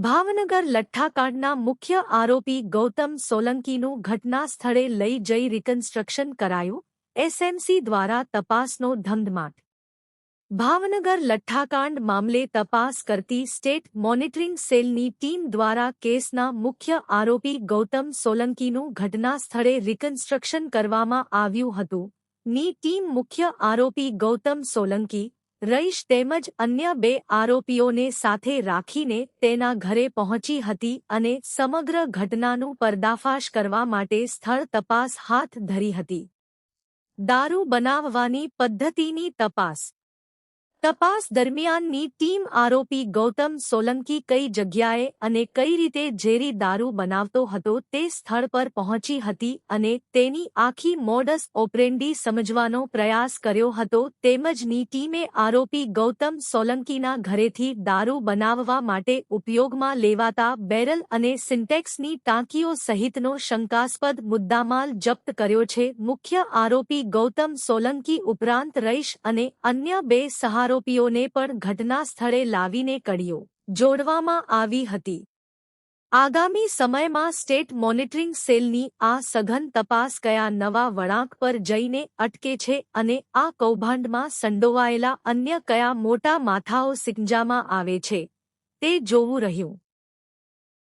ભાવનગર લઠ્ઠાકાંડના મુખ્ય આરોપી ગૌતમ સોલંકીનું ઘટના સ્થળે લઈ જઈ રિકન્સ્ટ્રક્શન કરાયું, એસએમસી દ્વારા તપાસનો ધમધમાટ. ભાવનગર લઠ્ઠાકાંડ મામલે તપાસ કરતી સ્ટેટ મોનિટરિંગ સેલની ટીમ દ્વારા કેસના મુખ્ય આરોપી ગૌતમ સોલંકીનું ઘટના સ્થળે રિકન્સ્ટ્રક્શન કરવામાં આવ્યું હતું. ની ટીમ મુખ્ય આરોપી ગૌતમ સોલંકી, રઈશ તેમજ અન્ય બે આરોપીઓને સાથે રાખીને તેના ઘરે પહોંચી હતી અને સમગ્ર ઘટનાનું પર્દાફાશ કરવા માટે સ્થળ તપાસ હાથ ધરી હતી. દારૂ બનાવવાની પદ્ધતિની તપાસ દરમિયાનની ટીમ આરોપી ગૌતમ સોલંકી કઈ જગ્યાએ અને કઈ રીતે ઝેરી દારૂ બનાવતો હતો તે સ્થળ પર પહોંચી હતી અને તેની આખી મોડસ ઓપરેન્ડી સમજવાનો પ્રયાસ કર્યો હતો. તેમજ ની ટીમે આરોપી ગૌતમ સોલંકીના ઘરેથી દારૂ બનાવવા માટે ઉપયોગમાં લેવાતા બેરલ અને સિન્ટેક્સની ટાંકીઓ સહિતનો શંકાસ્પદ મુદ્દામાલ જપ્ત કર્યો છે. મુખ્ય આરોપી ગૌતમ સોલંકી ઉપરાંત રઈશ અને અન્ય બે આરોપીઓને પણ ઘટના સ્થળે લાવીને કડીઓ જોડવામાં આવી હતી. આગામી સમયમાં સ્ટેટ મોનિટરિંગ સેલની આ સઘન તપાસ કયા નવા વળાંક પર જઈને અટકે છે અને આ કૌભાંડમાં સંડોવાયેલા અન્ય કયા મોટા માથાઓ સિંકજામાં આવે છે તે જોવું રહ્યું.